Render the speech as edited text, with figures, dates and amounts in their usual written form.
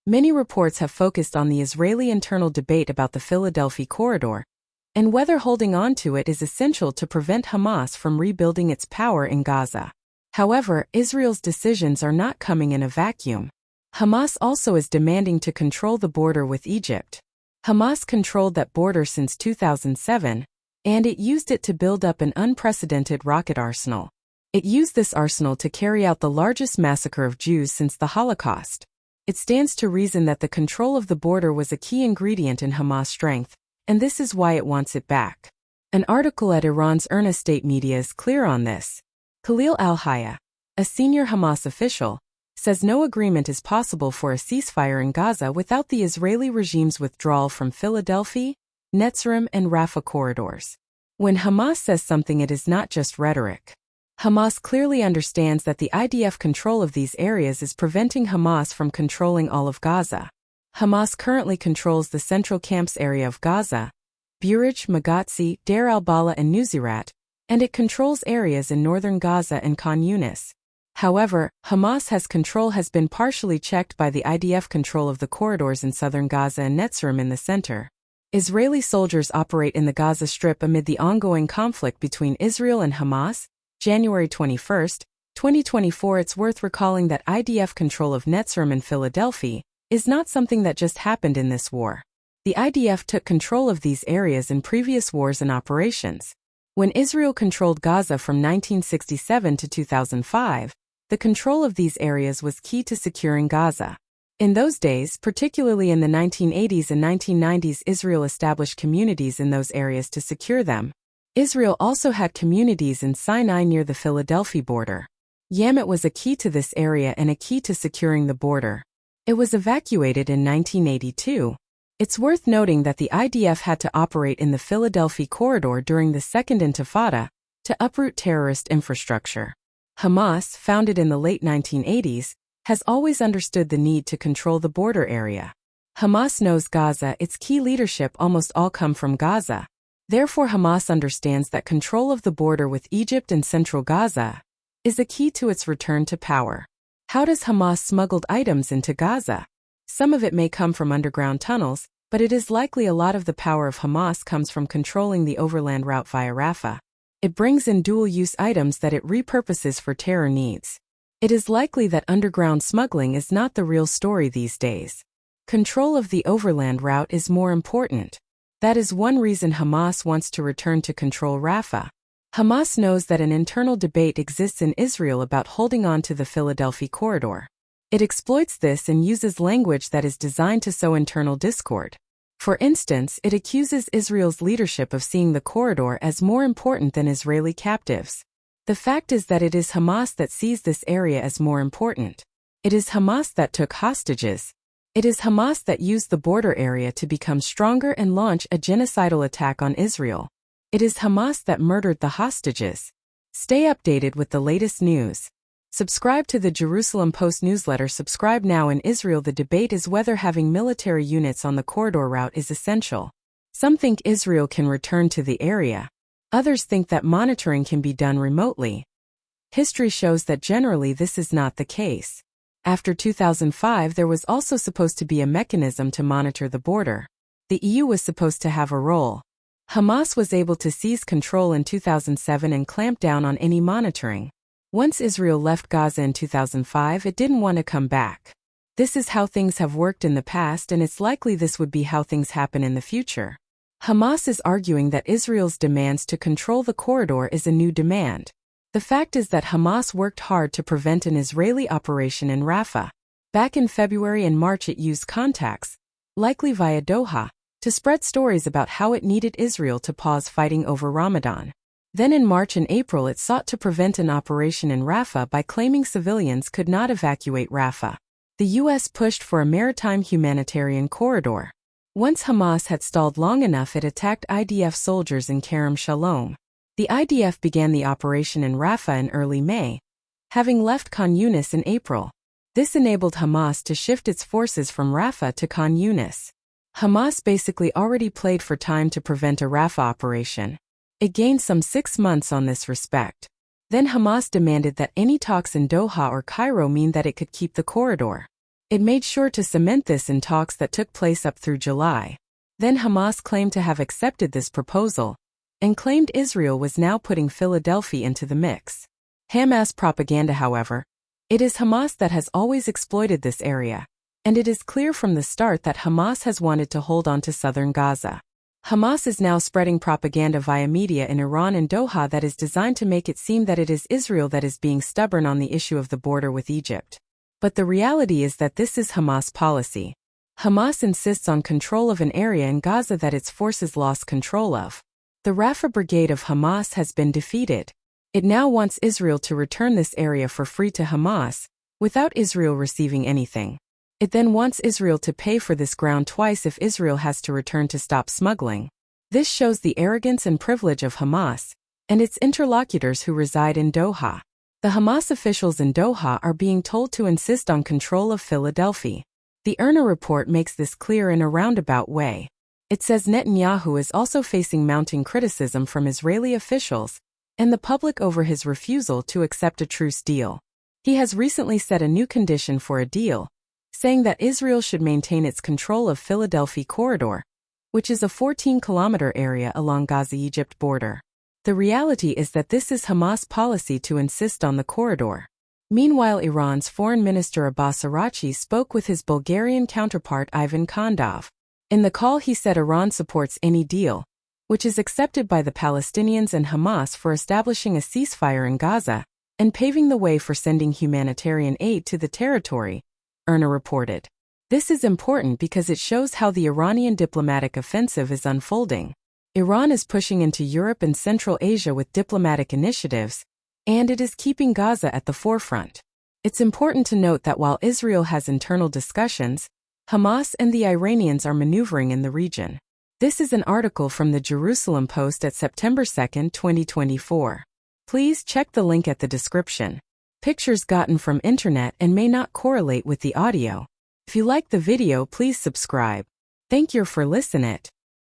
Many reports have focused on the Israeli internal debate about the Philadelphi Corridor, and whether holding on to it is essential to prevent Hamas from rebuilding its power in Gaza. However, Israel's decisions are not coming in a vacuum. Hamas also is demanding to control the border with Egypt. Hamas controlled that border since 2007, and it used it to build up an unprecedented rocket arsenal. It used this arsenal to carry out the largest massacre of Jews since the Holocaust. It stands to reason that the control of the border was a key ingredient in Hamas' strength, and this is why it wants it back. An article at Iran's IRNA state media is clear on this. Khalil al-Hayya, a senior Hamas official, says no agreement is possible for a ceasefire in Gaza without the Israeli regime's withdrawal from Philadelphi, Netzarim, and Rafah corridors. When Hamas says something, it is not just rhetoric. Hamas clearly understands that the IDF control of these areas is preventing Hamas from controlling all of Gaza. Hamas currently controls the central camps area of Gaza, Burej, Maghazi, Deir al-Balah, and Nuseirat, and it controls areas in northern Gaza and Khan Yunis. However, Hamas' control has been partially checked by the IDF control of the corridors in southern Gaza and Netzarim in the center. Israeli soldiers operate in the Gaza Strip amid the ongoing conflict between Israel and Hamas. January 21, 2024. It's worth recalling that IDF control of Netzarim and Philadelphia is not something that just happened in this war. The IDF took control of these areas in previous wars and operations. When Israel controlled Gaza from 1967 to 2005, the control of these areas was key to securing Gaza. In those days, particularly in the 1980s and 1990s, Israel established communities in those areas to secure them. Israel also had communities in Sinai near the Philadelphia border. Yamit was a key to this area and a key to securing the border. It was evacuated in 1982. It's worth noting that the IDF had to operate in the Philadelphi Corridor during the Second Intifada to uproot terrorist infrastructure. Hamas, founded in the late 1980s, has always understood the need to control the border area. Hamas knows Gaza, its key leadership almost all come from Gaza. Therefore, Hamas understands that control of the border with Egypt and central Gaza is a key to its return to power. How does Hamas smuggle items into Gaza? Some of it may come from underground tunnels, but it is likely a lot of the power of Hamas comes from controlling the overland route via Rafah. It brings in dual-use items that it repurposes for terror needs. It is likely that underground smuggling is not the real story these days. Control of the overland route is more important. That is one reason Hamas wants to return to control Rafah. Hamas knows that an internal debate exists in Israel about holding on to the Philadelphi Corridor. It exploits this and uses language that is designed to sow internal discord. For instance, it accuses Israel's leadership of seeing the corridor as more important than Israeli captives. The fact is that it is Hamas that sees this area as more important. It is Hamas that took hostages. It is Hamas that used the border area to become stronger and launch a genocidal attack on Israel. It is Hamas that murdered the hostages. Stay updated with the latest news. Subscribe to the Jerusalem Post newsletter. Subscribe now. In Israel, the debate is whether having military units on the corridor route is essential. Some think Israel can return to the area. Others think that monitoring can be done remotely. History shows that generally this is not the case. After 2005, there was also supposed to be a mechanism to monitor the border. The EU was supposed to have a role. Hamas was able to seize control in 2007 and clamp down on any monitoring. Once Israel left Gaza in 2005, it didn't want to come back. This is how things have worked in the past, and it's likely this would be how things happen in the future. Hamas is arguing that Israel's demands to control the corridor is a new demand. The fact is that Hamas worked hard to prevent an Israeli operation in Rafah. Back in February and March, it used contacts, likely via Doha, to spread stories about how it needed Israel to pause fighting over Ramadan. Then in March and April, it sought to prevent an operation in Rafah by claiming civilians could not evacuate Rafah. The U.S. pushed for a maritime humanitarian corridor. Once Hamas had stalled long enough, it attacked IDF soldiers in Kerem Shalom. The IDF began the operation in Rafah in early May, having left Khan Yunis in April. This enabled Hamas to shift its forces from Rafah to Khan Yunis. Hamas basically already played for time to prevent a Rafah operation. It gained some 6 months on this respect. Then Hamas demanded that any talks in Doha or Cairo mean that it could keep the corridor. It made sure to cement this in talks that took place up through July. Then Hamas claimed to have accepted this proposal and claimed Israel was now putting Philadelphia into the mix. Hamas propaganda, however. It is Hamas that has always exploited this area, and it is clear from the start that Hamas has wanted to hold on to southern Gaza. Hamas is now spreading propaganda via media in Iran and Doha that is designed to make it seem that it is Israel that is being stubborn on the issue of the border with Egypt. But the reality is that this is Hamas policy. Hamas insists on control of an area in Gaza that its forces lost control of. The Rafah brigade of Hamas has been defeated. It now wants Israel to return this area for free to Hamas, without Israel receiving anything. It then wants Israel to pay for this ground twice if Israel has to return to stop smuggling. This shows the arrogance and privilege of Hamas and its interlocutors who reside in Doha. The Hamas officials in Doha are being told to insist on control of Philadelphia. The IRNA report makes this clear in a roundabout way. It says Netanyahu is also facing mounting criticism from Israeli officials and the public over his refusal to accept a truce deal. He has recently set a new condition for a deal, saying that Israel should maintain its control of Philadelphi Corridor, which is a 14-kilometer area along Gaza-Egypt border. The reality is that this is Hamas' policy to insist on the corridor. Meanwhile, Iran's Foreign Minister Abbas Araghchi spoke with his Bulgarian counterpart Ivan Kandov. In the call he said Iran supports any deal, which is accepted by the Palestinians and Hamas for establishing a ceasefire in Gaza and paving the way for sending humanitarian aid to the territory, IRNA reported. This is important because it shows how the Iranian diplomatic offensive is unfolding. Iran is pushing into Europe and Central Asia with diplomatic initiatives, and it is keeping Gaza at the forefront. It's important to note that while Israel has internal discussions, Hamas and the Iranians are maneuvering in the region. This is an article from the Jerusalem Post at September 2, 2024. Please check the link at the description. Pictures gotten from internet and may not correlate with the audio. If you like the video, please subscribe. Thank you for listening.